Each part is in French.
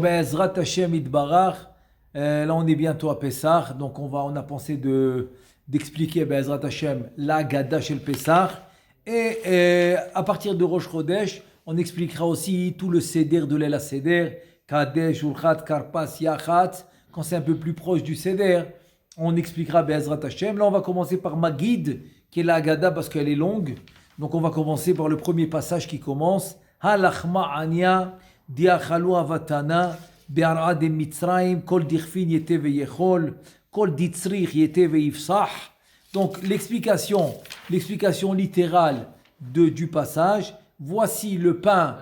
Be'ezrat Hashem Itbarach, là on est bientôt à Pessah, donc on a pensé d'expliquer Be'ezrat Hashem la Gada chez le Pessah, et à partir de Rosh Chodesh, on expliquera aussi tout le Seder de l'El Seder, Kadesh, Ulchat, Karpas, Yachat, quand c'est un peu plus proche du Seder, on expliquera Be'ezrat Hashem. Là on va commencer par Magid, qui est la Gada parce qu'elle est longue, donc on va commencer par le premier passage qui commence, Halachma Anya, Diachalu Avatana, Be'ara de Mitzrayim, Kol Dirfin Yete Veyechol, Kol Ditzrich Yete Veyifsah. Donc l'explication littérale du passage, voici le pain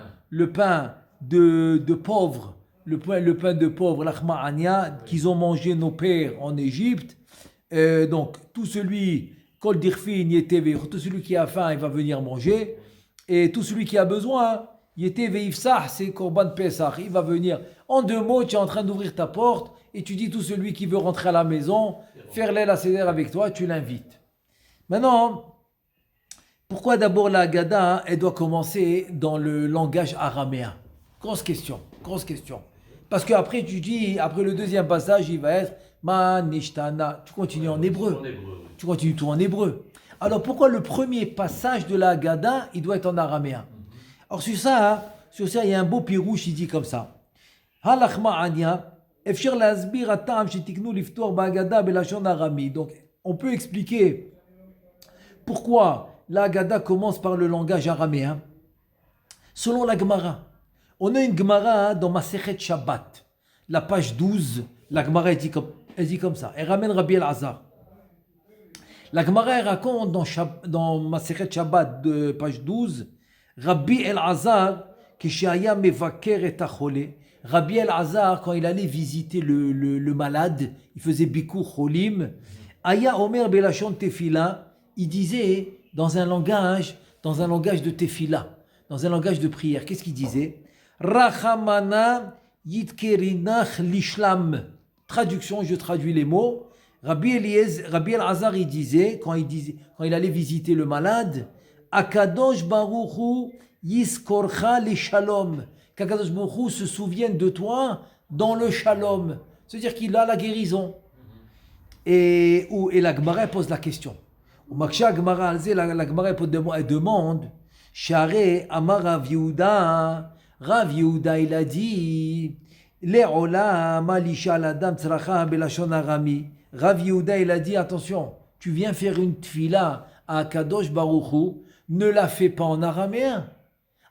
de pauvres, le pain de pauvres, l'achma ania, qu'ils ont mangé nos pères en Égypte. Donc tout celui, Kol Dirfin Yete Veyechol, tout celui qui a faim, il va venir manger, et tout celui qui a besoin, Yete Veifsah, c'est Korban Pesach. Il va venir. En 2 mots, tu es en train d'ouvrir ta porte et tu dis tout celui qui veut rentrer à la maison, faire l'El Seder avec toi, tu l'invites. Maintenant, pourquoi d'abord la Haggadah, elle doit commencer dans le langage araméen? Grosse question. Parce qu'après, tu dis, après le deuxième passage, il va être Ma Nishtana. Tu continues en hébreu. Tu continues tout en hébreu. Alors pourquoi le premier passage de la Haggadah, il doit être en araméen? Alors sur ça, il y a un beau pirouche, il dit comme ça. Halachma anya, efshir lasbir atam shetiknu liftor ba'agada belashon arami. Donc, on peut expliquer pourquoi la Haggadah commence par le langage araméen. Selon la Gemara, on a une Gemara dans Masechet Shabbat, la page 12. La Gemara elle dit comme ça. Elle ramène Rabbi El-Azar. La Gemara elle raconte dans Masechet Shabbat de page 12. Rabbi El-Azar, Kishaya Mevaker et Achole. Rabbi El-Azar, quand il allait visiter le malade, il faisait Bikur Cholim. Aya Omer Belashon Tefila, il disait dans un langage de Tefila, dans un langage de prière. Qu'est-ce qu'il disait? Rachamana Yitkerinach Lishlam. Traduction, je traduis les mots. Rabbi El-Azar, il disait, quand il allait visiter le malade, Akadosh Baruchu Yiskorcha le Shalom. Qu'Akadosh Baruchu se souvienne de toi dans le Shalom. C'est-à-dire qu'il a la guérison. Et la Gemara pose la question. La Gemara elle demande Share Amar Rav Yehuda. Rav Yehuda il a dit Le'ola Malisha Ladam Tzracha Belashon Arami. Rav Yehuda il a dit attention, tu viens faire une tfila à Akadosh Baruchu, ne la fais pas en araméen.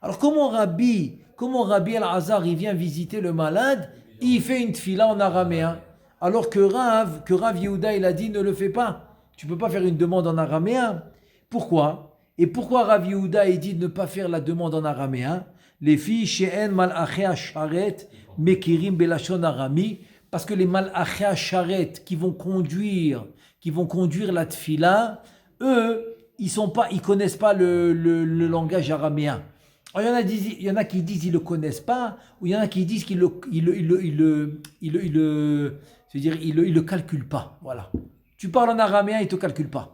Alors comment Rabbi El-Azar il vient visiter le malade, il fait une tfila en araméen, alors que Rav Yehuda il a dit ne le fais pas. Tu peux pas faire une demande en araméen. Pourquoi? Et pourquoi Rav Yehuda il dit de ne pas faire la demande en araméen? Les filles she'en malachei asharet mekirim belashon arami, parce que les malachei asharet qui vont conduire la tfila, eux ils connaissent pas le langage araméen. Alors, il y en a qui disent ils le connaissent pas, ou il y en a qui disent qu'ils le calculent pas. Voilà. Tu parles en araméen, ils te calculent pas.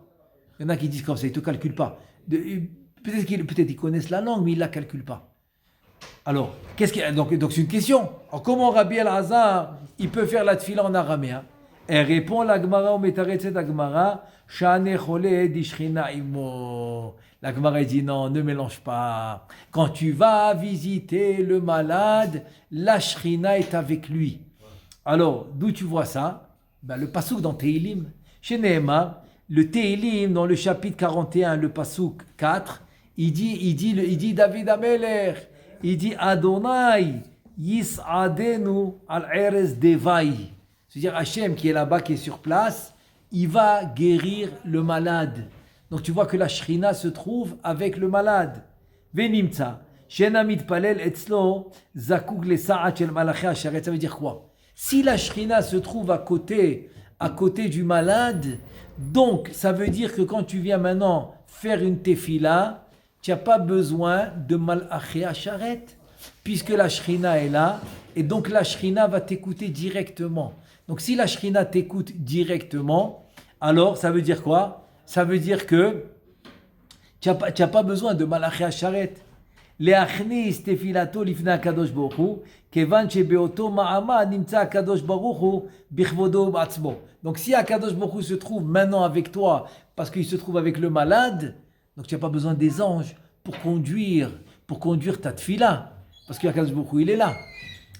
Il y en a qui disent comme ça, ils te calculent pas. Peut-être qu'ils connaissent la langue, mais ils la calculent pas. Alors, donc c'est une question. Alors, comment Rabbi El-Azar il peut faire la tfila en araméen? Elle répond la Gemara au Metaretzet la Gemara, Shane Chole Dishrina Imo. La Gemara dit non, ne mélange pas. Quand tu vas visiter le malade, la Shrina est avec lui. Alors, d'où tu vois ça? Le pasouk dans Tehilim. Chez Nehemar, le Tehilim dans le chapitre 41, le pasouk 4, il dit David Ameler, il dit Adonai Yis'adenu al-Erez Devai. C'est-à-dire Hachem qui est là-bas, qui est sur place, il va guérir le malade. Donc tu vois que la Shrina se trouve avec le malade. Venimtsa, Shenamit Palel Etzlo, Zakuk le Sa'at shel Malachei Asharet. Ça veut dire quoi? Si la Shrina se trouve à côté du malade, donc ça veut dire que quand tu viens maintenant faire une tefila, tu n'as pas besoin de Malachei Asharet, puisque la Shrina est là, et donc la Shrina va t'écouter directement. Donc si la Shrina t'écoute directement, alors ça veut dire quoi? Ça veut dire que tu n'as pas besoin de Malachei Asharet. להכניס תפילתו לפני הקדוש ברוך הוא, כיוון שבאותו מעמד נמצא הקדוש ברוך הוא בכבודו ובעצמו. Donc si הקדוש ברוך הוא se trouve maintenant avec toi, parce qu'il se trouve avec le malade, donc tu n'as pas besoin des anges pour conduire ta tfila, parce que הקדוש ברוך הוא il est là.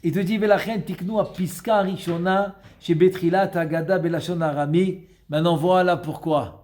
Il te dit, ולכן תקנו הפסקה הראשונה שבתחילת ההגדה בלשון ארמי. Maintenant voilà pourquoi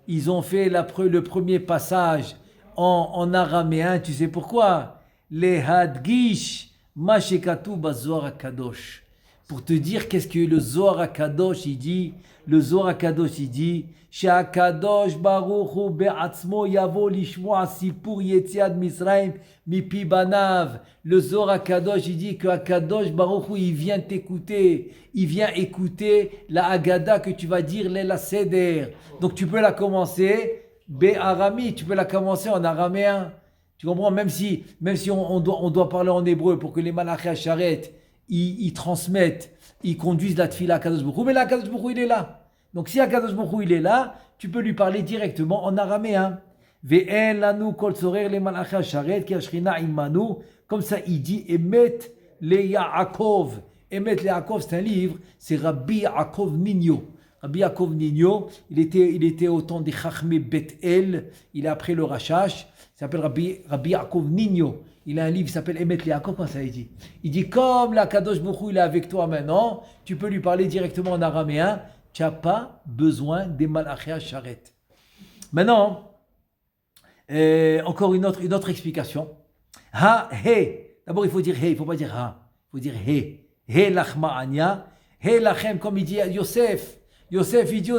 ils ont fait le premier passage en araméen. Tu sais pourquoi? Lehadgish ma shekatu bazohar hakadosh. Pour te dire qu'est-ce que le Zohar HaKadosh il dit. Le Zohar HaKadosh il dit שהקדוש ברוך הוא בעצמו יבוא לשמוע סיפור יציאת מצרים מפי בניו. Le Zohar HaKadosh il dit que HaKadosh Baruch Hu il vient t'écouter, il vient écouter la Haggadah que tu vas dire la Seder. Donc tu peux la commencer Bé'arami, tu peux la commencer en araméen. Tu comprends? Même si on doit parler en hébreu pour que les Malachim Hacharet ils transmettent, ils conduisent la tfila à Kadosh Baruch Hu, mais là Kadosh Baruch Hu il est là. Donc si Akadosh Baruch Hu il est là, tu peux lui parler directement en araméen. Ve'en lanu kol tzorer le malachei hasharet ki hashchina imanu. Comme ça il dit Emet le Yaakov. Emet le Yaakov c'est un livre, c'est Rabbi Yaakov Nino. Rabbi Yaakov Nino, il était au temps des Chachmei Bet El, il est après le Rashash, il s'appelle Rabbi Yaakov Nino. Il a un livre qui s'appelle Emet le Yaakov, comment ça il dit? Il dit comme la Kadosh Baruch Hu il est avec toi maintenant, tu peux lui parler directement en araméen. Tu n'as pas besoin des Malachei Hacharet. Maintenant, encore une autre explication. Ha, he. D'abord, il faut dire he, il ne faut pas dire ha. Il faut dire he. He lachma anya. He lachem, comme il dit à Yosef. Yosef, il dit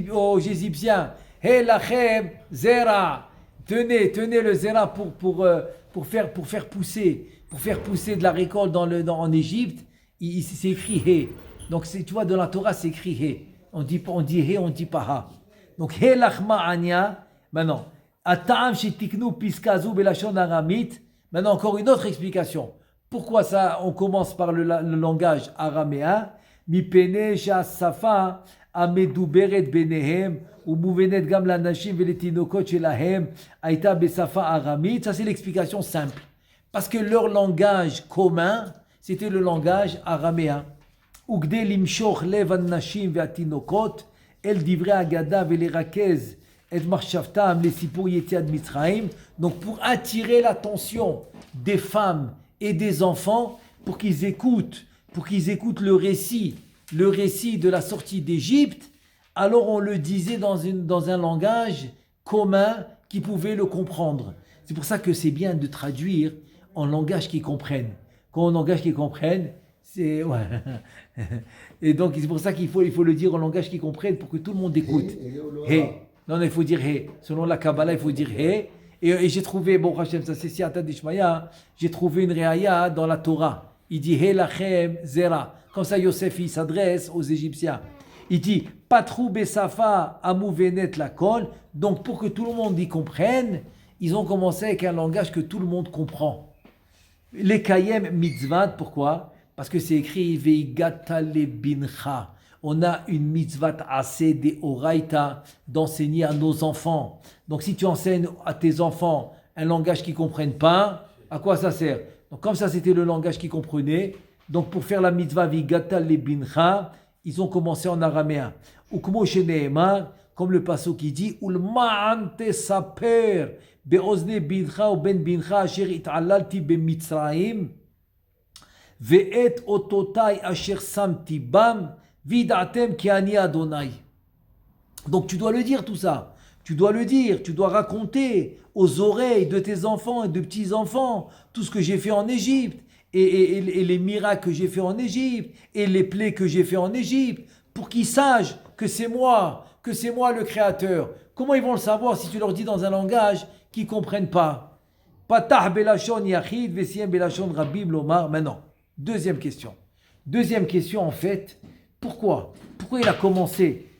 aux Égyptiens. He lachem zera. Tenez le zera pour faire pousser de la récolte en Égypte. C'est écrit he. Donc, tu vois, dans la Torah, c'est écrit he. On dit he, on dit pas ha. Donc, he lachma anya. Maintenant, ata'am shetiknu piskazu belashon aramit. Maintenant, encore une autre explication. Pourquoi ça, on commence par le langage araméen? Mipene she'asafa ameduberet benehem umuvenet gam lanashim veletinokot shelahem aita besafa aramit. Ça, c'est l'explication simple. Parce que leur langage commun, c'était le langage araméen. וכדי למשוך לב הנשים והתינוקות אל דברי ההגדה ולרכז את מחשבתם לסיפור יציאת מצרים. Donc pour attirer l'attention des femmes et des enfants pour qu'ils écoutent le récit de la sortie d'Égypte, alors on le disait dans un langage commun qui pouvait le comprendre. C'est pour ça que c'est bien de traduire en langage qu'ils comprennent. Quand en langage qu'ils comprennent, c'est ouais. Et donc c'est pour ça qu'il faut le dire en langage qu'ils comprennent pour que tout le monde écoute. He. Non, il faut dire he. Selon la Kabbalah, il faut dire he. Et j'ai trouvé, bon Hachem, ça c'est Siyata Dishmaya, j'ai trouvé une réaya dans la Torah. Il dit he lachem zera. Comme ça Yosef il s'adresse aux Égyptiens. Il dit patrou besafa amouvenet lakol. Donc pour que tout le monde y comprenne, ils ont commencé avec un langage que tout le monde comprend. Les kayem mitzvat, pourquoi? Parce que c'est écrit Veigata le bincha. On a une mitzvat assez de oraita d'enseigner à nos enfants. Donc si tu enseignes à tes enfants un langage qu'ils ne comprennent pas, à quoi ça sert? Donc comme ça c'était le langage qu'ils comprenaient, donc pour faire la mitzvah Veigata le bincha, ils ont commencé en araméen. Ukmo sheneemar, comme le pasuk qui dit Ulma'an tesaper be'ozne bincha ou ben bincha asher it'alalti b'mitzrayim. Ve'et ototai asher samti bam vidatem ki ani Adonai. Donc tu dois le dire tout ça. Tu dois le dire, tu dois raconter aux oreilles de tes enfants et de petits-enfants tout ce que j'ai fait en Égypte et les miracles que j'ai fait en Égypte et les plaies que j'ai fait en Égypte pour qu'ils sachent que c'est moi le Créateur. Comment ils vont le savoir si tu leur dis dans un langage qu'ils ne comprennent pas? Patah belashon yachid vesiem belashon rabim lomar. Maintenant. Deuxième question en fait, pourquoi il a commencé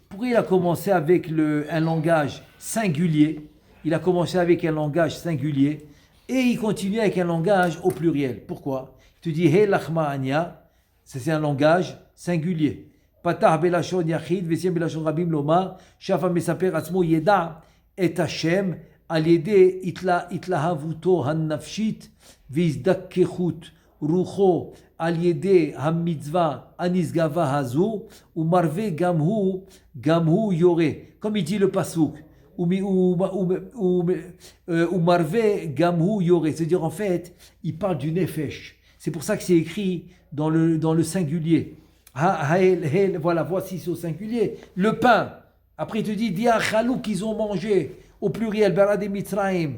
avec un langage singulier, il a commencé avec un langage singulier et il continue avec un langage au pluriel. Pourquoi? Tu dis He lachma anya, c'est un langage singulier. Patah belashon yachid vesiem belashon rabim lomar shafa mesaper atzmo yeda et Hashem על ידי התלהבותו הנפשית והזדככות רוחו על ידי המצווה הנשגבה הזו, ומרווה גם הוא יורה. Comme il dit le pasuk, ou marvé gamhu yore. C'est-à-dire, en fait, il parle du nefesh. C'est pour ça que c'est écrit dans le singulier. Voilà, voici c'est au singulier. Le pain. Après, il te dit, diachalou qu'ils ont mangé. Au pluriel, berad et mitzraim.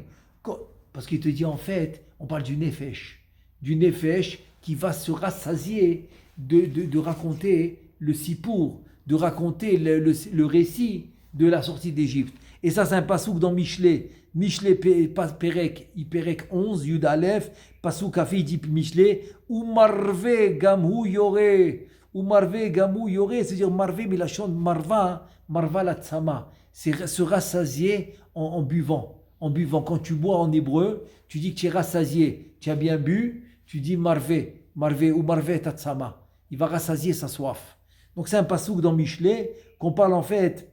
Parce qu'il te dit, en fait, on parle du nefesh. Du nefesh qui va se rassasier de raconter le sipour, de raconter le récit de la sortie d'Égypte. Et ça, c'est un pasouk dans Michelet. Michelet Perek, Perek 11, Yud Aleph, pasouk Afi, il dit Michelet, ou marvé gamhu yore. Ou marvé gamhu yore, c'est-à-dire marvé, mais la chante marva la tsama. C'est se rassasier en buvant. En buvant. Quand tu bois en hébreu, tu dis que tu es rassasié. Tu as bien bu, tu dis marvé ou marvé ta tsama. Il va rassasier sa soif. Donc c'est un pasouk dans Michelet qu'on parle en fait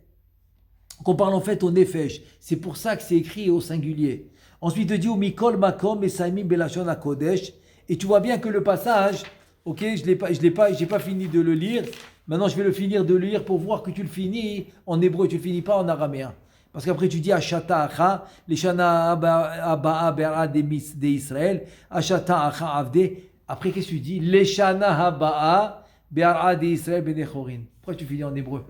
au nefesh. C'est pour ça que c'est écrit au singulier. Ensuite, il dit au mikol makom et saimim belashon hakodesh. Et tu vois bien que le passage, ok, j'ai pas fini de le lire. Maintenant, je vais le finir de lire pour voir que tu le finis en hébreu, tu le finis pas en araméen. Parce qu'après, tu dis Ashata Acha, les Shana Abaa Be'ara de Israël, Ashata Acha Avde. Après, qu'est-ce que tu dis? Les Shana Abaa Be'ara de Israël Benechorin. Pourquoi tu finis en hébreu?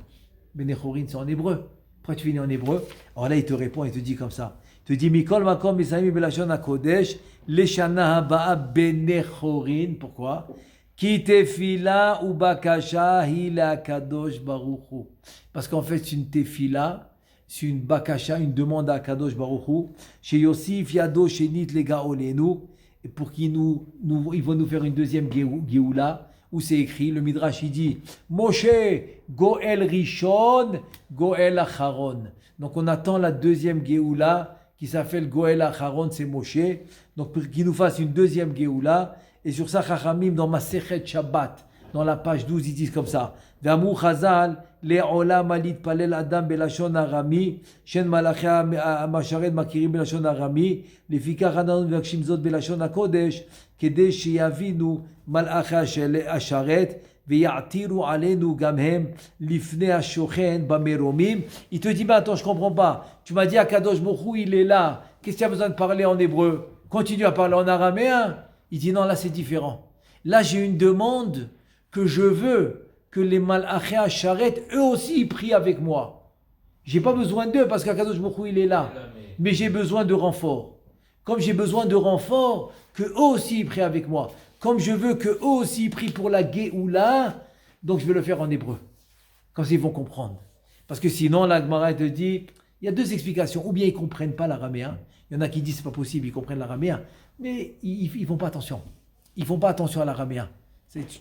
Benechorin, c'est en hébreu. Pourquoi tu finis en hébreu? Alors là, il te répond, il te dit comme ça. Il te dit Mikol Makom Misaimi Belashon HaKodesh, Les Shana Abaa Benechorin. Pourquoi? Ki tefila ou bakasha hila kadosh baruchu. Parce qu'en fait, c'est une tefila, c'est une bakasha, une demande à Kadosh baruchu. Chez Yosif Yado Shenit Lega Olenu. Et pour qu'ils ils vont nous faire une deuxième Géoula, où c'est écrit, le Midrash il dit Moshe Goel Rishon, Goel Acharon. Donc on attend la deuxième Géoula qui s'appelle Goel Acharon, c'est Moshe. Donc pour qu'il nous fasse une deuxième Géoula. Et sur ça, Chachamim, dans Masechet Shabbat, dans la page 12, ils disent comme ça. Ve'amu Chazal, le'olam alit palel adam belashon arami, shen malachia masharet makirim belashon arami, lefikach ananu v'akshim zot belashon hakodesh, kedei sheyavinu malachia asharet, ve'ya'tiru alenu gamhem, lifnei hashochen bameromim. Il te dit, ben attends, je comprends pas. Tu m'as dit, Akadosh Baruch Hu, il est là. Qu'est-ce qu'il y a besoin de parler en hébreu? Continue à parler en araméen. Il dit non, là c'est différent. Là j'ai une demande que je veux que les Malachei Asharet, eux aussi ils prient avec moi. J'ai pas besoin d'eux parce qu'Akadosh Baruch Hu il est là. Mais j'ai besoin de renfort. Comme j'ai besoin de renfort, que eux aussi ils prient avec moi. Comme je veux que eux aussi ils prient pour la Géoula, donc je vais le faire en hébreu. Comme ça ils vont comprendre. Parce que sinon la Gemara te dit, il y a deux explications. Ou bien ils comprennent pas l'araméen. Il y en a qui disent c'est pas possible, ils comprennent l'araméen. Mais ils font pas attention. Ils font pas attention à l'araméen.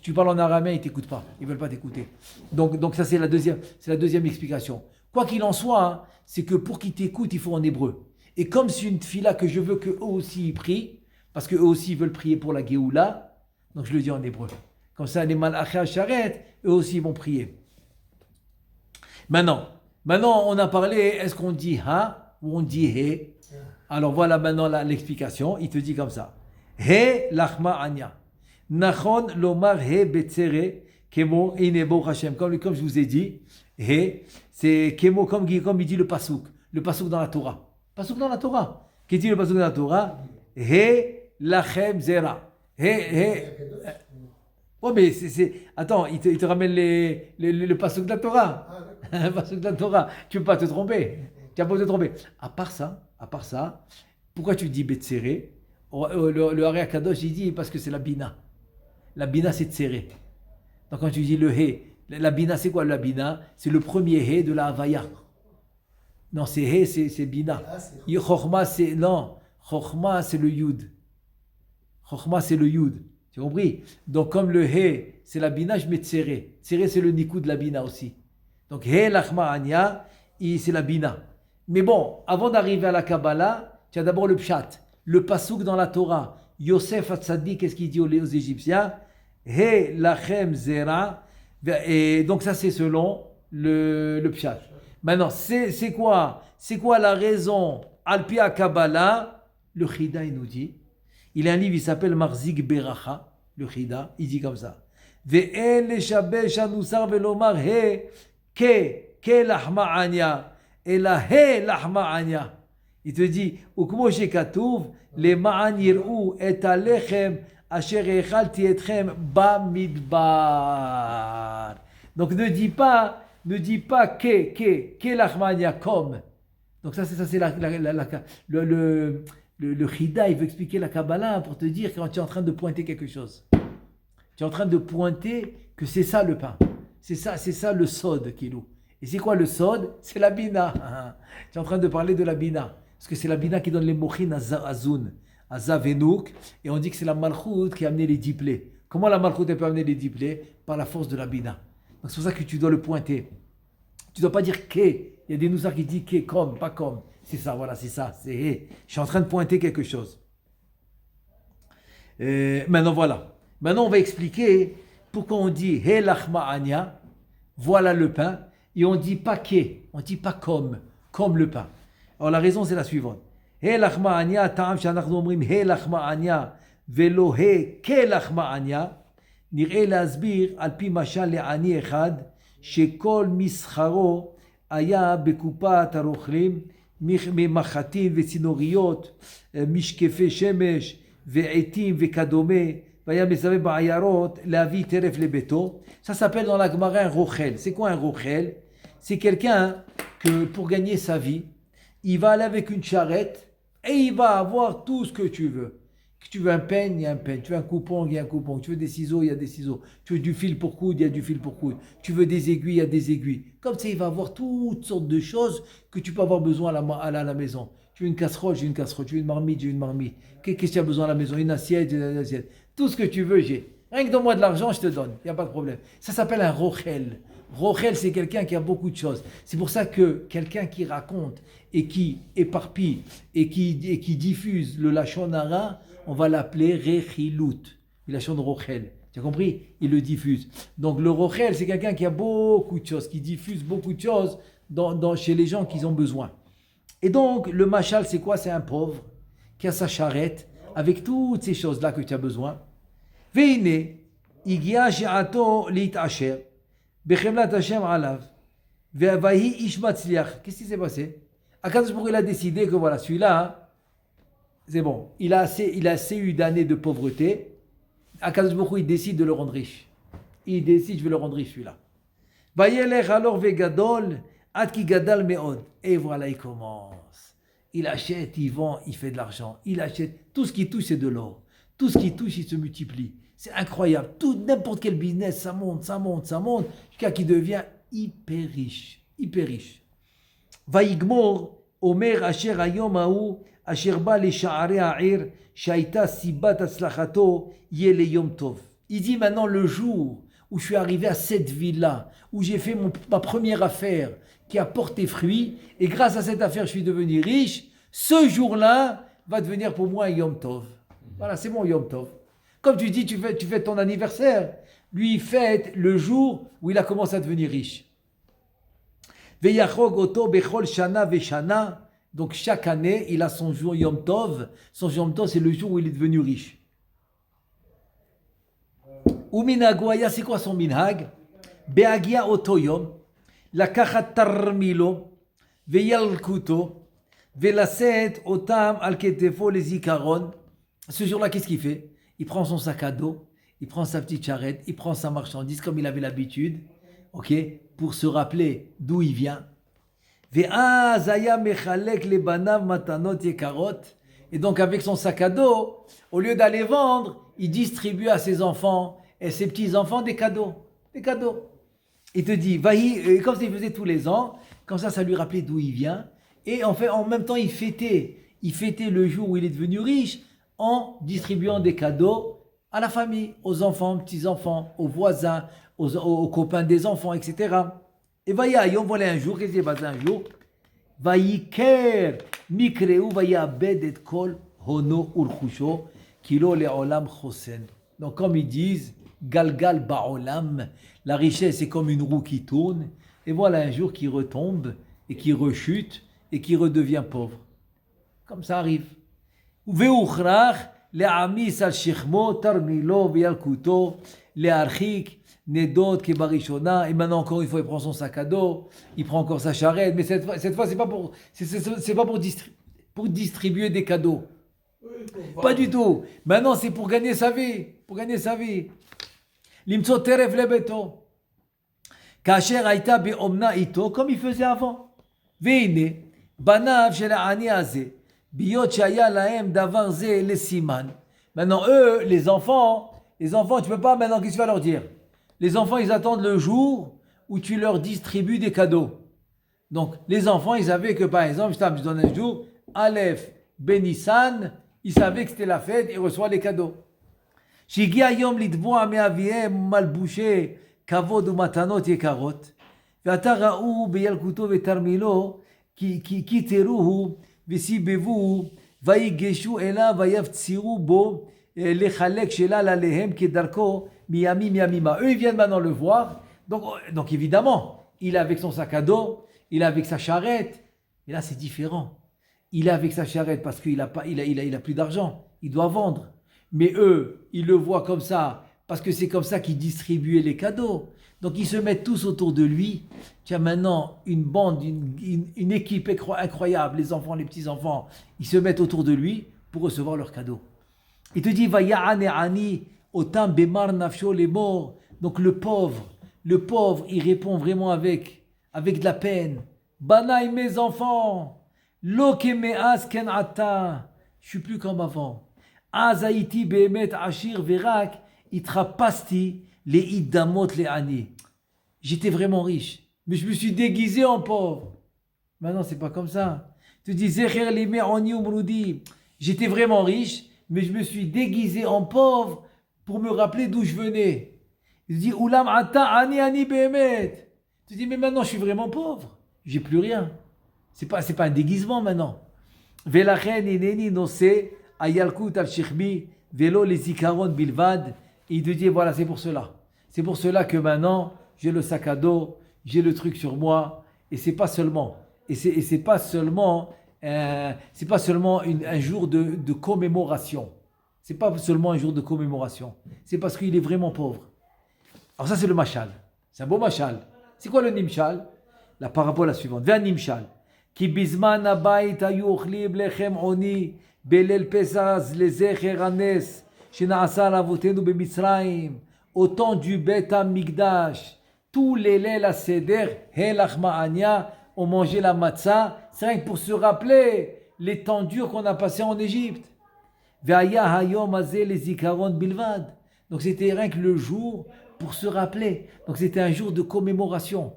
Tu parles en araméen, ils t'écoutent pas. Ils veulent pas t'écouter. Donc ça c'est la deuxième explication. Quoi qu'il en soit, hein, c'est que pour qu'ils t'écoutent, il faut en hébreu. Et comme c'est une fila que je veux qu'eux aussi ils prient, parce qu'eux aussi ils veulent prier pour la Géoula, donc je le dis en hébreu. Comme ça, les Malachei Asharet, eux aussi ils vont prier. Maintenant, on a parlé, est-ce qu'on dit ha ou on dit he? Alors voilà maintenant l'explication. Il te dit comme ça. He lachma anya. Nachon lomar he betzere kemo inebo Hashem. Comme je vous ai dit, he, c'est kemo comme il dit le pasouk. Le pasouk dans la Torah. Pasouk dans la Torah. Qui dit le pasouk dans la Torah? He lachem zera. He. Oh mais attends, il te ramène le pasouk de la Torah. Le pasouk de la Torah. Tu ne peux pas te tromper. Tu vas pas te tromper. À part ça, pourquoi tu dis Betsere? Le Hari Akadosh, il dit parce que c'est la Bina. La Bina, c'est Tsere. Donc quand tu dis le He, la Bina, c'est quoi la Bina? C'est le premier He de la Havaya. Non, c'est He, c'est Bina. Chochma, Chochma, c'est le Yud. Chochma, c'est le Yud. Tu as compris? Donc comme le He, c'est la Bina, je mets Tsere. Tsere, c'est le Nikou de la Bina aussi. Donc He, Lachma, Anya, c'est la Bina. Mais bon, avant d'arriver à la Kabbalah, tu as d'abord le Pshat, le Pasouk dans la Torah. Yosef Hatzadik, qu'est-ce qu'il dit aux Égyptiens? He lachem zera. Et donc ça c'est selon le Pshat. Maintenant, c'est quoi la raison Alpi Kabbalah, le Chida, il nous dit, il a un livre, il s'appelle Marzik Beracha, le Chida, il dit comme ça. Ve'en leshabesh hanusar velomar he ke lahma anya, et la he lahma anya. Il te dit, ukmo shekatuv, les ma'an yir'u et alechem asher echalti etchem bamidbar. Donc ne dis pas que lahma anya, comme. Donc ça c'est le Chida, il veut expliquer la Kabbalah pour te dire quand tu es en train de pointer quelque chose. Tu es en train de pointer que c'est ça le pain. C'est ça le sod qui loue. Et c'est quoi le sod? C'est la bina. Tu es en train de parler de la bina. Parce que c'est la bina qui donne les mochin à Zun, à Zavenouk. Et on dit que c'est la malchoute qui a amené les diplés. Comment la malchoute peut amener les diplés? Par la force de la bina. Donc c'est pour ça que tu dois le pointer. Tu ne dois pas dire que. Il y a des noussards qui disent que, comme, pas comme. C'est ça, voilà, c'est ça. C'est hey. Je suis en train de pointer quelque chose. Maintenant, voilà. Maintenant, on va expliquer pourquoi on dit He lachma anya, voilà le pain, et on dit pas que, on dit pas comme le pain. Alors la raison c'est la suivante. He lachma anya, ta'am shanachnu omrim He lachma anya, velo he ke lachma anya, nir'e להסביר על פי משל לעני אחד, שכל מסחרו היה בקופת הרוכלים, ממחטים וצינוריות, משקפי שמש ועטים וכדומה, והיה מסתובב בעיירות להביא טרף לביתו. Ça s'appelle dans la Gemara un rochel. C'est quoi un rochel? C'est quelqu'un que pour gagner sa vie, il va aller avec une charrette et il va avoir tout ce que tu veux. Que tu veux un peigne, il y a un peigne. Tu veux un coupon, il y a un coupon. Tu veux des ciseaux, il y a des ciseaux. Tu veux du fil pour coudre, il y a du fil pour coudre. Tu veux des aiguilles, il y a des aiguilles. Comme ça, il va avoir toutes sortes de choses que tu peux avoir besoin à la maison. Tu veux une casserole, j'ai une casserole. Tu veux une marmite, j'ai une marmite. Qu'est-ce que tu as besoin à la maison? Une assiette, j'ai une assiette. Tout ce que tu veux, j'ai. Rien que donne-moi de l'argent, je te donne. Il n'y a pas de problème. Ça s'appelle un rochel. Rochel, c'est quelqu'un qui a beaucoup de choses. C'est pour ça que quelqu'un qui raconte et qui éparpille et qui diffuse le lachon hara, on va l'appeler rechilut. Le lachon rochel. Tu as compris? Il le diffuse. Donc le rochel, c'est quelqu'un qui a beaucoup de choses, qui diffuse beaucoup de choses chez les gens qui ont besoin. Et donc, le machal, c'est quoi? C'est un pauvre qui a sa charrette avec toutes ces choses-là que tu as besoin. Veine, igia she'ato li'tasher, bechemlat Hashem alav, ve'avahi ish matzliach. Qu'est-ce qui s'est passé? Akadosh Baruch Hu, il a décidé que voilà, celui-là, c'est bon. Il a assez eu d'années de pauvreté. Akadosh Baruch Hu, il décide de le rendre riche. Il décide, je vais le rendre riche, celui-là. Vayelech alor vegadol, ad ki gadal me'od. Et voilà, il commence. Il achète, il vend, il fait de l'argent. Il achète. Tout ce qui touche, c'est de l'or. Tout ce qui touche, il se multiplie. C'est incroyable. N'importe quel business, ça monte, jusqu'à qu'il devient hyper riche. Hyper riche. Vaïgmor, Omer, Asher, Ayom, Aou, Asher, Ba, les Sha'are, Ha'ir, Shaita, Sibat, Aslachato, Yele, Yom Tov. Il dit maintenant le jour où je suis arrivé à cette ville-là, où j'ai fait ma première affaire qui a porté fruit, et grâce à cette affaire, je suis devenu riche, ce jour-là va devenir pour moi un Yom Tov. Voilà, c'est mon Yom Tov. Comme tu dis, tu fais ton anniversaire. Lui, il fête le jour où il a commencé à devenir riche. Veyachog oto bechol shana veshana. Donc chaque année, il a son jour Yom Tov. Son Yom Tov, c'est le jour où il est devenu riche. Uminagoya, c'est quoi son minhag? Beagia oto yom. Lakachat tarmilo. Veyalkuto. Velaset otam al ketefo les ikaron. Ce jour-là, qu'est-ce qu'il fait? Il prend son sac à dos, il prend sa petite charrette, il prend sa marchandise comme il avait l'habitude, ok, pour se rappeler d'où il vient. Et donc avec son sac à dos, au lieu d'aller vendre, il distribue à ses enfants et ses petits-enfants des cadeaux. Des cadeaux. Il te dit, comme il faisait tous les ans, comme ça lui rappelait d'où il vient. Et en même temps, il fêtait le jour où il est devenu riche, en distribuant des cadeaux à la famille, aux enfants, petits-enfants, aux voisins, aux copains des enfants, etc. Et voilà un jour, qu'est-ce qui s'est passé un jour? Vayiker mikreu vayabed et kol hono urchusho kilo le'olam chosen. Donc comme ils disent, galgal ba'olam, la richesse est comme une roue qui tourne, et voilà un jour qui retombe, et qui rechute, et qui redevient pauvre. comme ça arrive. והוכרח להעמיס על שכמו תרמילו וילקוטו, להרחיק נדוד כבראשונה. Et maintenant encore une fois il prend son sac à dos, il prend encore sa charrette, mais cette fois c'est pas pour distribuer des cadeaux. Pas du tout. Maintenant c'est pour gagner sa vie, למצוא טרף לביתו. כאשר הייתה באומנה איתו, comme il faisait avant. והנה, בניו של העני הזה, ביות שהיה להם דבר זה לסימן. Maintenant, eux, les enfants, tu peux pas, maintenant, qu'est-ce que tu vas leur dire? Les enfants, ils attendent le jour où tu leur distribues des cadeaux. Donc, les enfants, ils savaient que, par exemple, je donne un jour, Aleph, Benissan, ils savaient que c'était la fête, ils reçoivent les cadeaux. שהגיע היום לתבוע מאביהם מלבושי כבוד ומתנות יקרות, ועתה ראו בילקוטו ותרמילו כי תראוהו וסיבבוהו ויגשו אליו ויפצירו בו לחלק שלל עליהם כדרכו מימים ימימה. Eux ils viennent maintenant le voir, donc évidemment il est avec son sac à dos, il est avec sa charrette, et là c'est différent. Il est avec sa charrette parce qu'il a plus d'argent, il doit vendre. Mais eux, ils le voient comme ça, parce que c'est comme ça qu'ils distribuaient les cadeaux. Donc ils se mettent tous autour de lui. Tiens, maintenant, une bande, une équipe incroyable, les enfants, les petits-enfants, ils se mettent autour de lui pour recevoir leurs cadeaux. Il te dit, Vaya'ane ani, otam bemar nafsho les morts. Donc le pauvre, il répond vraiment avec de la peine. Banaï, mes enfants, lo kemeas ken ata, je suis plus comme avant. אז הייתי באמת עשיר ורק התחפשתי להידמות לעני. J'étais vraiment riche, mais je me suis déguisé en pauvre. Maintenant, c'est pas comme ça. Tu dis, Zecher l'imé oni umrudi. J'étais vraiment riche, mais je me suis déguisé en pauvre pour me rappeler d'où je venais. Tu dis, Ulam ata ani behemet. Tu dis, mais maintenant, je suis vraiment pauvre. J'ai plus rien. C'est pas un déguisement maintenant. Velachen ineni nosé. Ayalkut al-Shikhbi, vélo les zikaron bilvad, il te dit voilà, c'est pour cela. C'est pour cela que maintenant, j'ai le sac à dos, j'ai le truc sur moi, et c'est pas seulement, c'est pas seulement un jour de commémoration. C'est pas seulement un jour de commémoration. C'est parce qu'il est vraiment pauvre. Alors ça, c'est le mashal. C'est un beau mashal. C'est quoi le nimshal? La parabole suivante. Vers nimshal. Ki bizman abayit ayu ochlim lechem oni. בליל פסח לזכר הנס שנעשה לאבותינו במצרים, au temps du Beth Amikdash, tous les ליל הסדר, הלך מעניה, on mangeait la matzah, c'est rien que pour se rappeler les temps durs qu'on a passés en Égypte. והיה היום הזה לזיכרון בלבד. Donc c'était rien que le jour pour se rappeler. Donc c'était un jour de commémoration.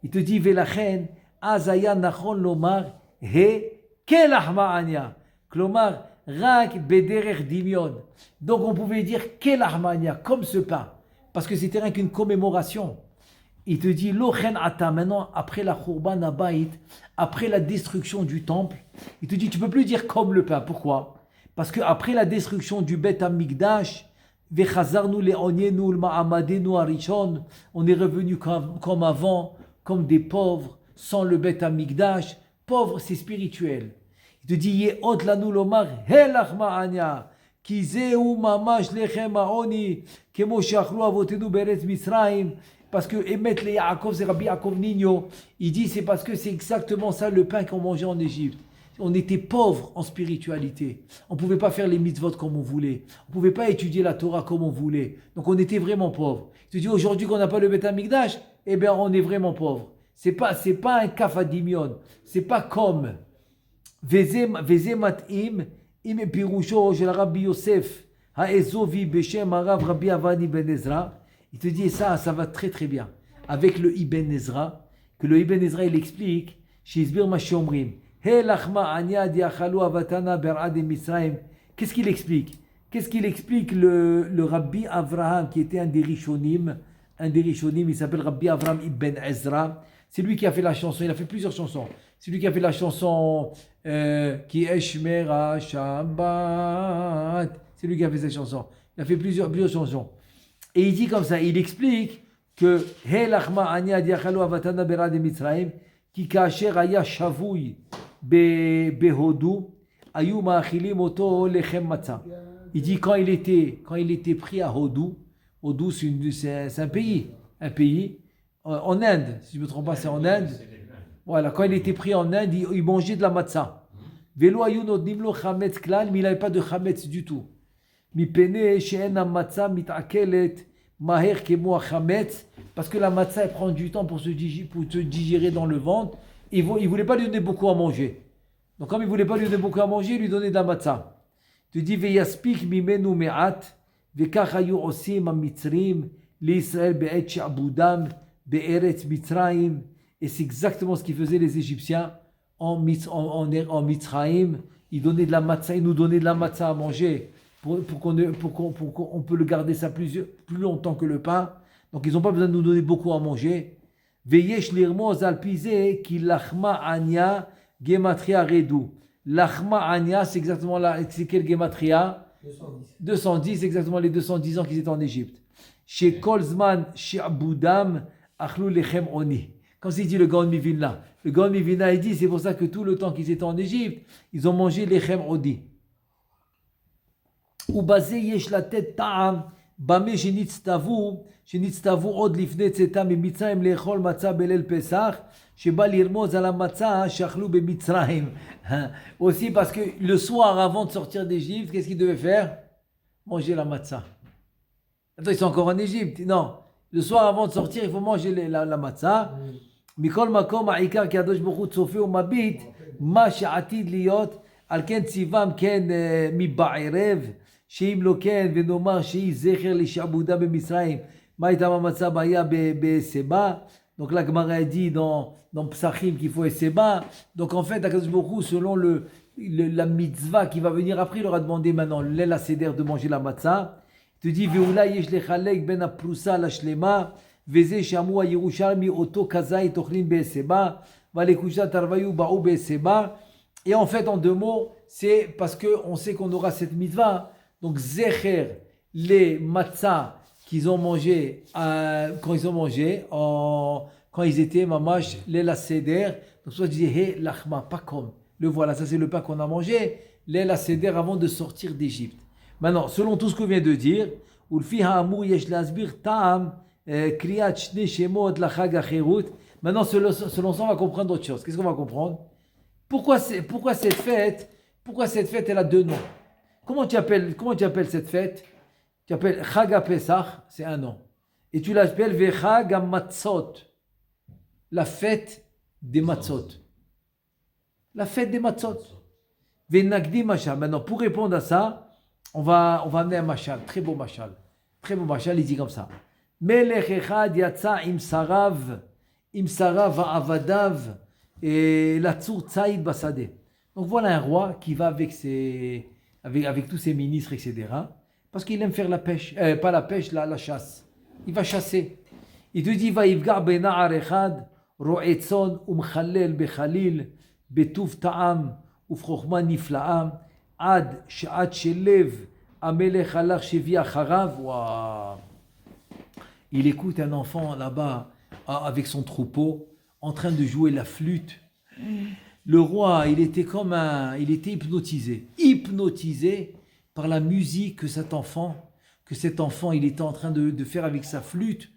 Il te dit, ולכן, אז היה נכון לומר, כלח מעניה. Klomar, rak bederer dimion. Donc on pouvait dire quel armania, comme ce pain, parce que c'était rien qu'une commémoration. Il te dit lochen ata, maintenant après la khurban abayit, après la destruction du temple, il te dit tu peux plus dire comme le pain. Pourquoi? Parce que après la destruction du Bet Hamikdash, vechazarnu leonienu l'ma'amadenu arishon, on est revenu comme avant, comme des pauvres, sans le Bet Hamikdash. Pauvre, c'est spirituel. Il te dit, Ye'ot lanu lomar, helach ma'anya, ki zeu mamash lechem ha'oni, kemo she'achlu avotenu beretz Misraim. Parce que Emet le Yaakov, c'est Rabbi Yaakov Nino, il dit, c'est parce que c'est exactement ça le pain qu'on mangeait en Égypte. On était pauvres en spiritualité. On ne pouvait pas faire les mitzvot comme on voulait. On ne pouvait pas étudier la Torah comme on voulait. Donc on était vraiment pauvres. Il te dit, aujourd'hui qu'on n'a pas le Bet Hamikdash, eh bien on est vraiment pauvres. C'est pas un kafadimion. C'est pas comme... וזה מתאים עם פירושו של רבי יוסף האזובי בשם הרב רבי אבני בן עזרא. Il te dit ça va très très bien avec le Ibn Ezra, que le Ibn Ezra il explique שהסביר מה שאומרים הלך מעניה דיאכלו אבתנה ברעד מצרים. Qu'est-ce qu'il explique? Qu'est-ce qu'il explique le Rabbi Avraham qui était un des Rishonim, il s'appelle Rabbi Avraham Ibn Ezra. C'est lui qui a fait la chanson, il a fait plusieurs chansons. C'est lui qui a fait la chanson qui est Shmera Shabbat. C'est lui qui a fait cette chanson. Il a fait plusieurs chansons. Et il dit comme ça, il explique que Helachma Anya Diachalo Avatana Berad Mitzraim, qui Kacher Aya Shavouy Behodu, Ayu ma'achilim oto lechem matzah. Il dit quand il était pris à Hodou, Hodou c'est un pays, en Inde, si je ne me trompe pas, c'est en Inde. Voilà, quand il était pris en Inde, il mangeait de la matzah. Velo ayu nodnim lo chametz klal, mais il n'avait pas de chametz du tout. Mi pene she'en matzah mitakelet maher kemo chametz, parce que la matzah elle prend du temps pour se digérer dans le ventre. Il ne voulait pas lui donner beaucoup à manger. Donc comme il ne voulait pas lui donner beaucoup à manger, il lui donnait de la matzah. Tu dis veyaspik mimenu me'at, vekach hayu osim hamitzrim l'Israël be'et she'abudam be'eretz Mitzrayim. Et c'est exactement ce qu'ils faisaient les Égyptiens en Mitzrayim. Ils donnaient de la matzah, ils nous donnaient de la matzah à manger pour qu'on peut le garder ça plus longtemps que le pain. Donc ils n'ont pas besoin de nous donner beaucoup à manger. Veyesh l'irmoz alpize ki lachma anya gematria redu. Lachma anya, c'est exactement c'est quel gematria? 210, exactement les 210 ans qu'ils étaient en Égypte. Chez Kolzman, chez Aboudam, achlou lechem oni. Quand il dit le Gaon Mivina, il dit c'est pour ça que tout le temps qu'ils étaient en Égypte, ils ont mangé lechem oni. Ou basé yesh la tête ta'am, bame shenitztavu od lifne tzeta mimitzrayim lechol matzah belel pesach, sheba lirmoz ala matzah shachlou bemitzrayim. Aussi parce que le soir avant de sortir d'Égypte, qu'est-ce qu'ils devaient faire? Manger la matzah. Attends, ils sont encore en Égypte. Non. Le soir avant de sortir, il faut manger la matzah. Mikol makom ha'ikar ki Kadosh Baruch Hu tzofe umabit ma she'atid liot al ken tzivam ken mi ba'erev she'im lo ken venomar she'i zecher li she'abuda b'Misraïm ma itam ha'matzah ba'ya be'seba. Donc la Gemara dit dans Psachim qu'il faut seba. Donc en fait, Kadosh Baruch Hu, selon la mitzvah qui va venir après, il leur a demandé maintenant l'El Seder de manger la matzah. Tu dis ve'ula yesh lechalek ben ha'prusa la shlema veze shamu ha'yerushalmi oto kazai tochlin be'seba valekusha tarvayu ba'u be'seba. Et en fait, en deux mots, c'est parce qu'on sait qu'on aura cette mitzvah. Donc zecher les matzah qu'ils ont mangé quand ils étaient mamash l'El Seder. Donc soit je dis he lachma, pas comme le voilà, ça c'est le pain qu'on a mangé l'El Seder avant de sortir d'Égypte. Maintenant, selon tout ce qu'on vient de dire, maintenant, selon ça, on va comprendre autre chose. Qu'est-ce qu'on va comprendre? Pourquoi cette fête elle a deux noms? Comment tu appelles cette fête? Tu appelles Chag Pesach, c'est un nom. Et tu l'appelles Vechag Matzot, la fête des Matzot. La fête des Matzot. Venagdi Machal. Maintenant, pour répondre à ça, on va amener un machal, très beau machal, il dit comme ça. Melech echad yatsa im sarav avadav et latzur tzaïd basade. Donc voilà un roi qui va avec tous ses ministres, etc. Parce qu'il aime faire la pêche, pas la pêche, la chasse. Il va chasser. Il te dit, va yivgar bena'ar echad ro'etzon umchalel bechalil betuv ta'am ufchochma nifla'am. Ad sha'at shelev amelech halach shevi acharav. Il écoute un enfant là-bas avec son troupeau en train de jouer la flûte. Le roi, il était hypnotisé par la musique que cet enfant il était en train de faire avec sa flûte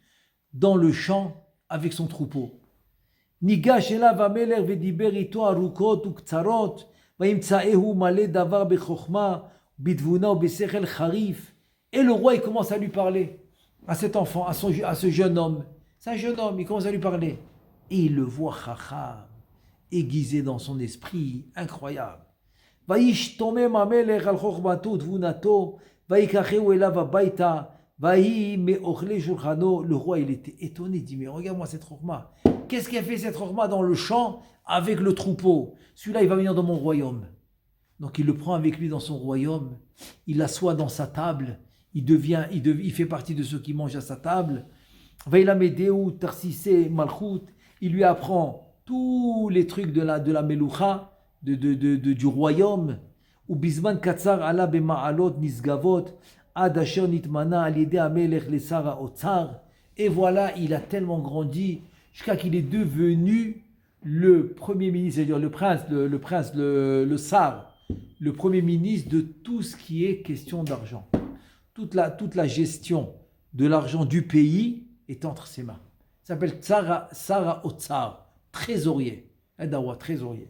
dans le champ avec son troupeau. Nigash elav amelech vediber ito arukot uktsarot. Et le roi, il commence à lui parler à cet enfant, à ce jeune homme. C'est un jeune homme, il commence à lui parler. Et il le voit chacham, aiguisé dans son esprit, incroyable. Le roi, il était étonné, il dit, mais regarde-moi cette chokma. Qu'est-ce qu'a fait cette chokma dans le champ avec le troupeau? Celui-là, il va venir dans mon royaume. Donc il le prend avec lui dans son royaume, il l'assoit dans sa table, il fait partie de ceux qui mangent à sa table. Il lui apprend tous les trucs de la meloucha, du royaume. Ou bisman katsar ala bema'alot nisgavot ad asher nitmana al yede amelech lesara otsar. Et voilà, il a tellement grandi jusqu'à qu'il est devenu le premier ministre, c'est-à-dire le sar, le premier ministre de tout ce qui est question d'argent. Toute la gestion de l'argent du pays est entre ses mains. Ça s'appelle Sara Otsar, trésorier. Edawa, trésorier.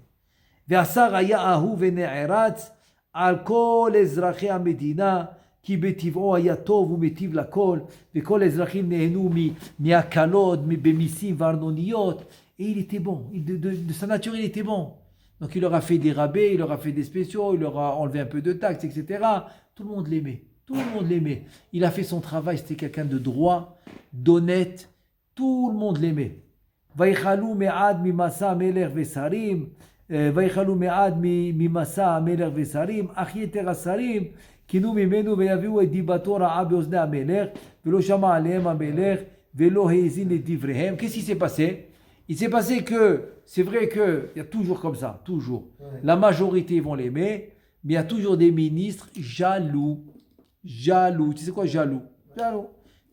והשר היה אהוב ונערץ על כל אזרחי המדינה, כי בטבעו היה טוב ומיטיב לכל, וכל האזרחים נהנו מהקלות, במיסים וארנוניות, et il était bon, de sa nature il était bon. Donc il leur a fait des rabais, il leur a fait des spéciaux, il leur a enlevé un peu de taxes, etc. Tout le monde l'aimait, tout le monde l'aimait. Il a fait son travail, c'était quelqu'un de droit, d'honnête, tout le monde l'aimait. ויחלו מעד ממסע המלך ושרים, ויחלו מעד ממסע המלך ושרים, אך יתר השרים קינו ממנו ויביאו את דיבתו רעה באוזני המלך, ולא שמע עליהם המלך, ולא האזין לדבריהם. Qu'est-ce qui s'est passé? Il s'est passé que, c'est vrai qu'il y a toujours comme ça, toujours. Ouais. La majorité vont l'aimer, mais il y a toujours des ministres jaloux. Jaloux. Tu sais quoi, jaloux? Jaloux.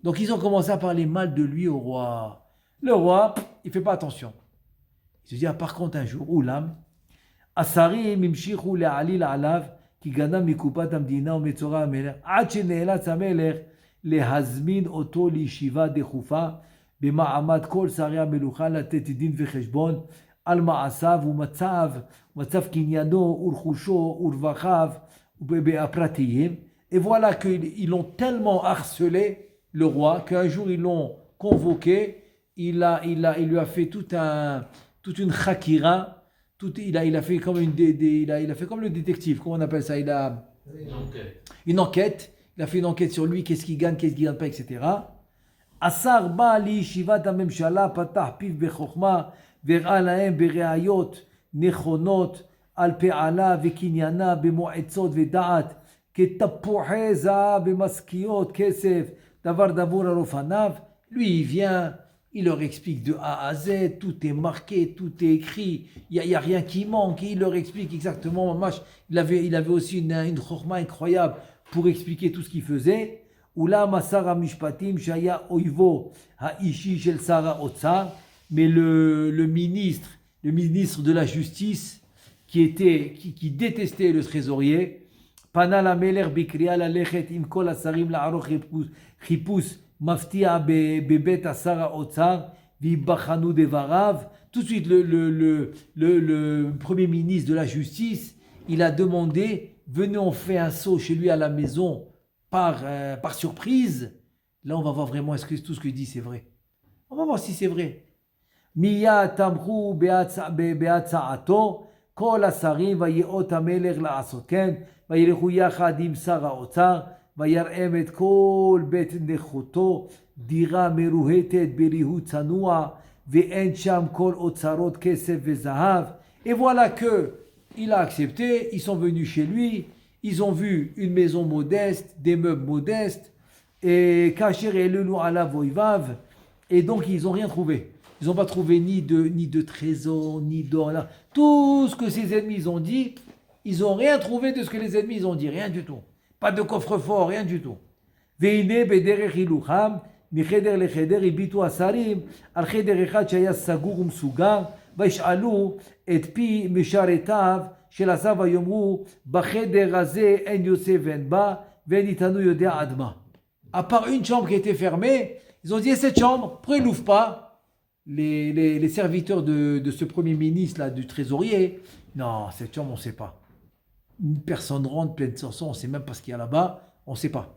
Donc ils ont commencé à parler mal de lui au roi. Le roi, il ne fait pas attention. Il se dit, ah, par contre, un jour, Oulam, Asarim imshichu le'alil alav, ki gana mikupat amdina umetzora amelech, ad shene'elatz amelech lehazmin oto li'shiva dechufa, במעמד כל שרי המלוכה לתת דין וחשבון על מעשיו ומצב קניינו ורכושו ורווחיו הפרטיים. Et voilà qu'ils l'ont tellement harcelé, le roi, qu'un jour ils l'ont convoqué, il lui a fait toute une khakira, il a fait comme il a fait comme le détective, comment on appelle ça, une enquête, il a fait une enquête sur lui, qu'est-ce qu'il gagne pas, etc. השר בא לישיבת הממשלה, פתח פיו בחוכמה, והראה להם בראיות נכונות על פעלה וקניינה במועצות ודעת, כתפוחי זהב במשכיות כסף, דבר דבור על אופניו. Lui, il vient, il leur explique de A à Z, tout est marqué, tout est écrit, il n'y a rien qui manque, il leur explique exactement. Il avait aussi une chokhma incroyable pour expliquer tout ce qu'il faisait. אולם שר המשפטים שהיה אויבו האישי של שר האוצר, mais le ministre de la justice qui détestait le trésorier, פנה למלך בקריאה ללכת עם כל השרים לערוך חיפוש מפתיע בבית שר האוצר ויבחנו דבריו. Tout de suite le premier ministre de la justice, il a demandé, venez on fait un saut chez lui à la maison par surprise. Là on va voir vraiment est-ce que tout ce qu'il dit c'est vrai. On va voir si c'est vrai. מיד תמכו בהצעתו כל השרים ויאות המלך לעשות כן, וילכו יחד עם שר האוצר ויראם את כל בית נכותו, דירה מרוהטת בריהוט צנוע ואין שם כל אוצרות כסף וזהב. Et voilà que il a accepté, ils sont venus chez lui, ils ont vu une maison modeste, des meubles modestes, et kasher elelu ala voivav, et donc ils n'ont rien trouvé. Ils n'ont pas trouvé ni de trésor, ni d'or. Tout ce que ses ennemis ont dit, ils n'ont rien trouvé de ce que les ennemis ont dit, rien du tout. Pas de coffre-fort, rien du tout. והנה בדרך הילוכם, מחדר לחדר הביטו השרים על חדר אחד שהיה סגור ומסוגר, וישאלו את פי משרתיו של השר ויאמרו, בחדר הזה אין יוצא ואין בא, ואין איתנו יודע עד מה. À part une chambre qui était fermée, ils ont dit, cette chambre, pourquoi ils n'ouvrent pas? Les serviteurs de ce premier ministre, là, du trésorier, non, cette chambre, on ne sait pas. Une personne rentre pleine de sorceaux, on ne sait même pas ce qu'il y a là-bas, on ne sait pas.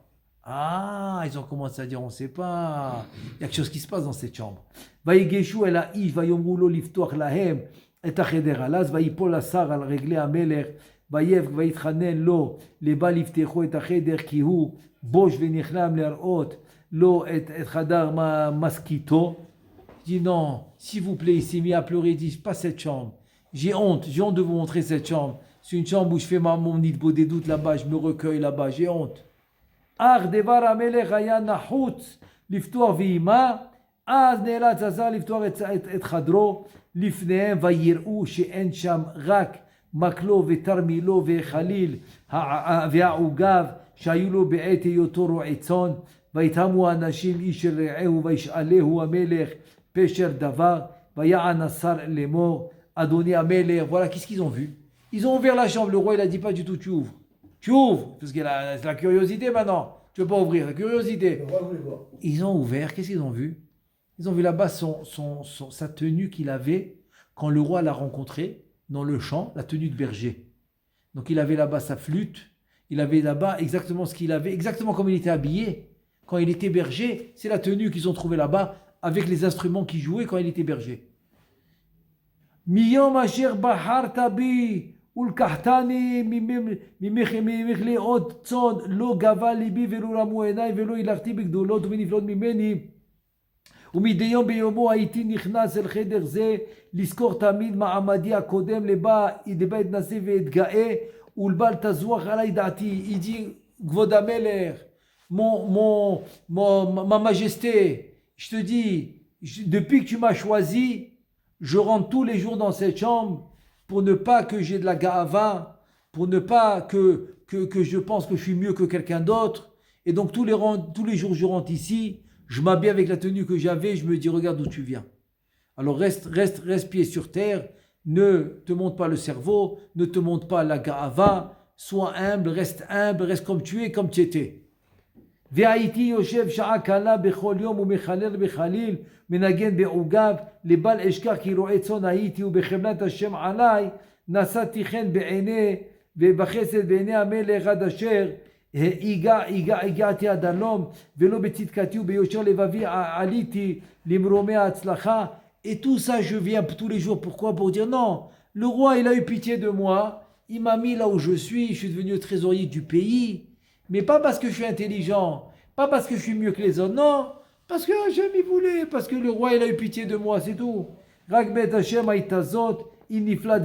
Ah, ils ont commencé à dire, on ne sait pas. Il y a quelque chose qui se passe dans cette chambre. ויגשו אל האיש ויאמרו לו לפתוח להם את החדר הלז, ויפול השר על רגלי המלך, ויתחנן לו לבל יפתחו את החדר, כי הוא בוש ונכלם להראות לו את חדר משכיתו. Il dit non, s'il vous plaît, il s'est mis à pleurer, il dit pas cette chambre. J'ai honte de vous montrer cette chambre. C'est une chambre où je fais mon nid des doutes là-bas, je me recueille là-bas, j'ai honte. אך דבר המלך היה נחוץ לפתוח ואימה, אז נאלץ השר לפתוח את חדרו לפניהם, ויראו שאין שם רק מקלו ותרמילו וחליל והעוגב שהיו לו בעת היותו רועה צאן, ויתהמו האנשים איש אל רעהו וישאלהו המלך פשר דבר, ויען השר לאמור, אדוני המלך. Voilà, qu'est-ce qu'ils ont vu? Ils ont ouvert la chambre. Le roi, il a dit pas du tout, tu ouvres. Tu ouvres, parce que c'est la curiosité maintenant. Tu veux pas ouvrir, la curiosité. Ils ont ouvert, qu'est-ce qu'ils ont vu? Ils ont vu là-bas sa tenue qu'il avait quand le roi l'a rencontré dans le champ, la tenue de berger. Donc il avait là-bas sa flûte, il avait là-bas exactement ce qu'il avait, exactement comme il était habillé. Quand il était berger, c'est la tenue qu'ils ont trouvée là-bas avec les instruments qu'il jouait quand il était berger. Miyom asher bahar tabi ulkahtani mimechli od tzod lo gava libi velo ramu enai velo ilachti bigdolot uminiflot mimeni ומדי יום ביומו הייתי נכנס אל חדר זה לזכור תמיד מעמדי הקודם לבה יתנשא ואתגאה ולבל תזוח עלי דעתי. Il dit, כבוד המלך, ma majesté, je te dis, depuis que tu m'as choisi, je rentre tous les jours dans cette chambre pour ne pas que j'ai de la ga'ava, pour ne pas que je pense que je suis mieux que quelqu'un d'autre. Et donc tous les jours je rentre ici, je m'habille avec la tenue que j'avais, je me dis regarde d'où tu viens. Alors reste pied sur terre, ne te monte pas le cerveau, ne te monte pas la ga'ava, sois humble, reste comme tu es, comme tu étais. והייתי יושב שעה קלה בכל יום ומחלל בחליל מנגן בעוגב לבל אשכח כי רועה צאן הייתי ובחמלת השם עליי נשאתי חן בעיני ובחסד בעיני המלך עד אשר הגעתי עד הלום ולא בצדקתי וביושר לבבי עליתי למרומי ההצלחה. Et tout ça je viens tous les jours, pourquoi? Pour dire non, le roi il a eu pitié de moi, il m'a mis là où je suis devenu le trésorier du pays. Mais pas parce que je suis intelligent, pas parce que je suis mieux que les autres, non, parce que Hachem il voulait, parce que le roi il a eu pitié de moi, c'est tout. רק בית השם הייתה זאת, אם נפלט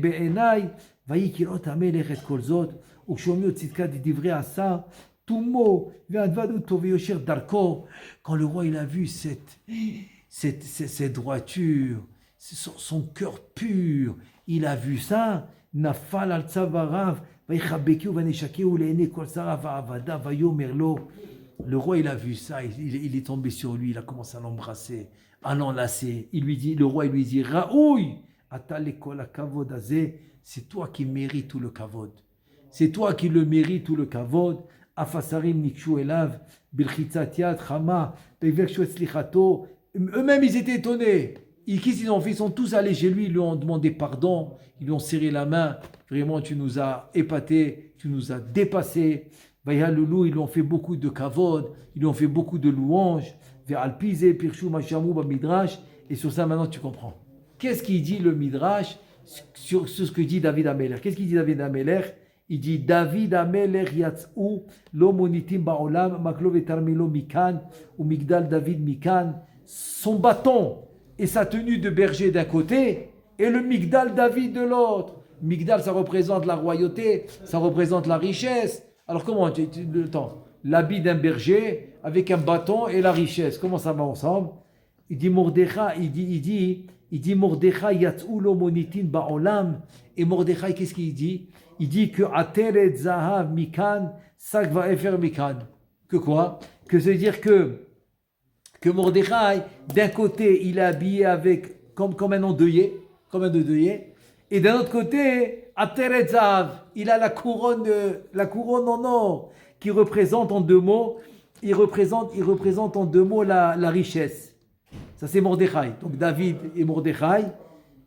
בעיניי, ויהי כראות המלך את כל זאת, וכשומעו צדקת דברי עשה, תומו וענוודו טוב ויושר דרכו. Quand le roi il a vu cette droiture, son cœur pur, il a vu ça, נפל על צוואריו, ויחבקהו ונשקהו לעיני כל שריו ועבדיו, ויאמר לו. Le roi il a vu ça, il est tombé sur lui, il a commencé à l'embrasser, à l'enlacer. Le roi il lui dit, Raoui, atale kol hakavod hazeh, c'est toi qui mérites tout le kavod. C'est toi qui le mérites tout le kavod. Afasarim nikshu elav, bilchitzat yad chama, bevekshu etzlichato. Eux-mêmes ils étaient étonnés. Qu'est-ce qu'ils ont fait? Ils sont tous allés chez lui, ils lui ont demandé pardon, ils lui ont serré la main. Vraiment, tu nous as épatés, tu nous as dépassés. Loulou, ils lui ont fait beaucoup de kavod, ils lui ont fait beaucoup de louanges. Et sur ça, maintenant, tu comprends. Qu'est-ce qu'il dit le Midrash sur ce que dit David Amelech? Qu'est-ce qu'il dit David Amelech? Il dit David Amelech yatzou lo monitim ba'olam maklo vetarmilo mikan ou migdal David mikan. Son bâton et sa tenue de berger d'un côté et le migdal David de l'autre. Migdal, ça représente la royauté, ça représente la richesse. Alors comment le temps? L'habit d'un berger avec un bâton et la richesse, comment ça va ensemble? Il dit Mordechai, il dit Mordechai yatzou lo monitin ba'olam. Et Mordechai, qu'est-ce qu'il dit? Il dit que ateret zahav mikan sakva efer mikan. Que quoi? Que ça veut dire que Mordechai, d'un côté, il est habillé avec comme un endeuillé, comme un deuillet, et d'un autre côté, ateret zahav, il a la couronne en or qui représente en deux mots, il représente en deux mots la richesse. Ça c'est Mordechai. Donc David et Mordechai.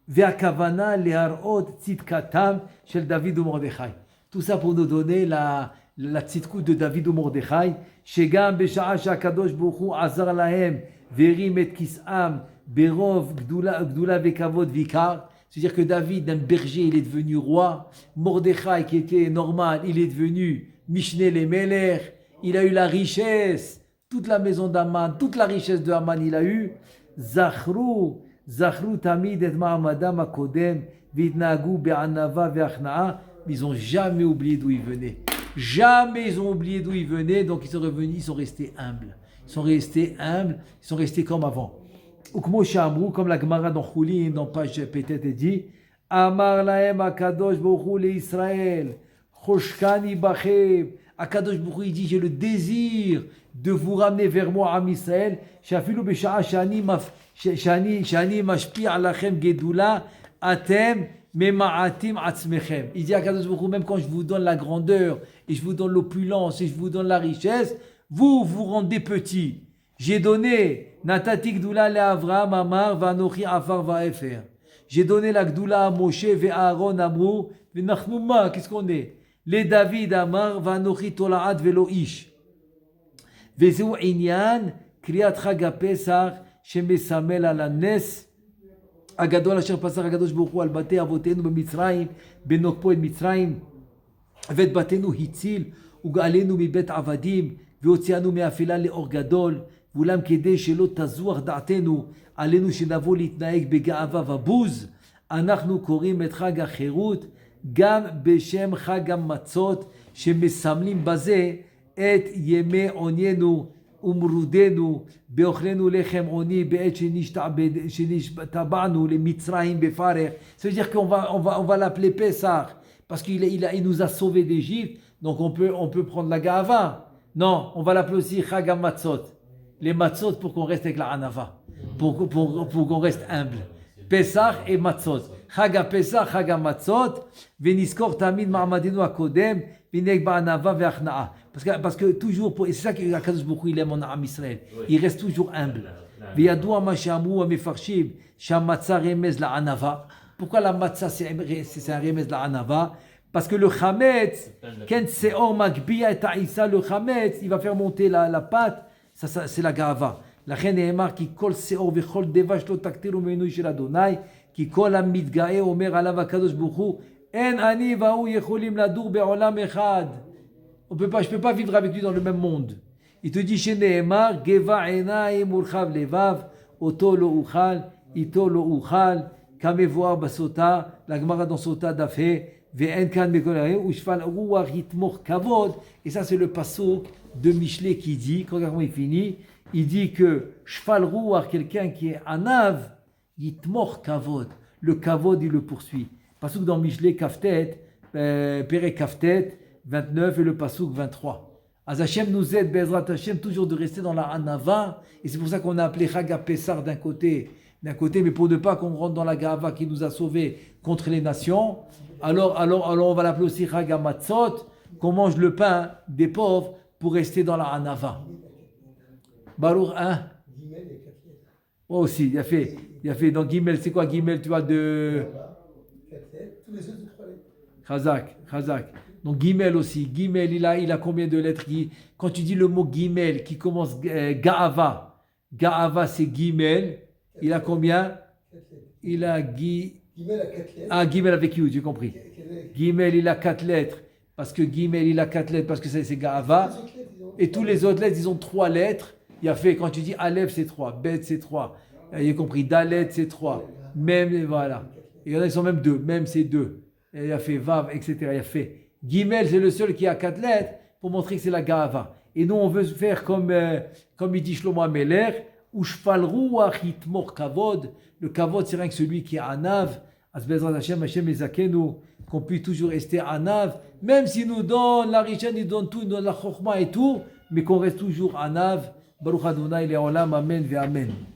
Ve'akavana leharot tzidkatam shel David ou Mordechai. Tout ça pour nous donner la tzidkut de David ou Mordechai. Shegam besha'a shakadosh baruch hu azar lahem verim et kisam berov gdula vekavod vikar. C'est-à-dire que David, d'un berger, il est devenu roi. Mordechai, qui était normal, il est devenu Mishneh le Melech. Il a eu la richesse, toute la maison d'Aman, toute la richesse de Aman, il a eu. Zachru tamid et ma'amadam akodem vitnagu be'anava ve'achna'a. Ils n'ont jamais oublié d'où ils venaient. Jamais ils ont oublié d'où ils venaient, donc ils sont revenus, ils sont restés humbles. Ils sont restés comme avant. Comme la Gemara dans Choulin, dans page peut-être dit, Amar lahem akadosh baruch hu Israël, choshkani bachem. Akadosh baruch hu, il dit, j'ai le désir de vous ramener vers moi, Am Israël, shafilu besha'a shani mashpi' alachem gedula, atem Mema'atim atzmechem. Il dit à Kadosh Baruch Hu, même quand je vous donne la grandeur, et je vous donne l'opulence, et je vous donne la richesse, vous vous rendez petit. J'ai donné Natati Gdoula le Avraham Amar Vanochi Afar Vaefer. J'ai donné la Gdoula à Moshe ve Aaron Amrou ve Nachnouma. Qu'est-ce qu'on est? Les David Amar Vanochi Tolaat velo Ish. Vezeu Inyan Kriyat Chag HaPesach Shemesamel al Hanes הגדול אשר פסח הקדוש ברוך הוא על בתי אבותינו במצרים, בנוקפו את מצרים, ואת בתינו הציל, וגאלנו מבית עבדים, והוציאנו מאפלה לאור גדול, ואולם כדי שלא תזוח דעתנו, עלינו שנבוא להתנהג בגאווה ובוז, אנחנו קוראים את חג החירות, גם בשם חג המצות, שמסמלים בזה את ימי עוניינו, ומרודנו, באוכלנו לחם עוני בעת שנשתבענו למצרים בפרך. Ça veut dire qu'on va l'appeler Pessah, parce qu'il nous a sauvés d'Égypte, donc on peut prendre la Ga'ava. Non, on va l'appeler aussi Chag HaMatzot. Les Matzot pour qu'on reste avec la Hanava, pour qu'on reste humble. Pessah et Matzot. Chag HaPesach, Chag HaMatzot, ונזכור תמיד מעמדנו הקודם, ונהג בענווה והכנעה. Parce que toujours, et c'est ça qu'Akadosh Baruch Hu il aime en Am Israël, il reste toujours humble. וידוע מה שאמרו המפרשים, שהמצה רמז לענווה. Pourquoi la matzah c'est un remez לענווה? Parce que le chametz, quand Seor Magbiya et Ta'issa, le chametz, il va faire monter la pâte, ça c'est la gava. לכן נאמר כי כל שאור וכל דבש לא תקטירו מעינוי של אדוני, כי כל המתגאה אומר עליו הקדוש ברוך הוא, אין אני והוא יכולים לדור בעולם אחד. Je peux pas vivre avec lui dans le même monde. Il te dit chez Nehemar, Geva Enaim Urchav Levav, Oto lo Uchal, Ito lo Uchal, Kamevoar Basota, la Gemara dans Sota Dafé, Ve'en Kan Mekolare, Ushfal Ruach Yitmor Kavod. Et ça, c'est le passouk de Michelet qui dit, quand il finit, il dit que Shfal Ruach, quelqu'un qui est Anav, Yitmor Kavod. Le Kavod, il le poursuit. Passouk dans Michelet, Kaftet, Pere Kaftet, 29 et le Passouk 23. Az Hashem nous aide, Bezrat Hashem, toujours de rester dans la Hanava. Et c'est pour ça qu'on a appelé Chag HaPesach d'un côté, mais pour ne pas qu'on rentre dans la Gava qui nous a sauvés contre les nations, alors on va l'appeler aussi Chag HaMatzot, qu'on mange le pain des pauvres pour rester dans la Hanava. Baruch 1. Oh aussi, il a fait. Donc Gimel, c'est quoi Gimel? Tu vois de. Tous les autres, Chazak. Donc Gimel aussi. Gimel, il a combien de lettres? Quand tu dis le mot Gimel qui commence Ga'ava, Ga'ava c'est Gimel. Il a combien? Il a Gimel a 4 lettres. Ah, Gimel avec you, j'ai compris. Gimel, il a 4 lettres. Parce que Gimel, il a 4 lettres parce que c'est Ga'ava. Et tous les autres lettres, ils ont 3 lettres. Il a fait, quand tu dis Aleph, c'est 3. Bet, c'est 3. J'ai compris. Dalet, c'est 3. Même, voilà. Il y en a qui sont même 2. Même, c'est 2. Il a fait Vav, etc. Il a fait. Gimel, c'est le seul qui a 4 lettres pour montrer que c'est la Ga'ava. Et nous, on veut faire comme il dit Shlomo Ameler, Ushfal Ruach Yitmor Kavod. Le Kavod, c'est rien que celui qui est Anav. Asbezrat Hashem, Hashem Ezakenu, qu'on puisse toujours rester Anav, même s'il nous donne la richesse, il nous donne tout, il nous donne la Chokhma et tout, mais qu'on reste toujours Anav. Baruch Adonai Le'olam, Amen ve Amen.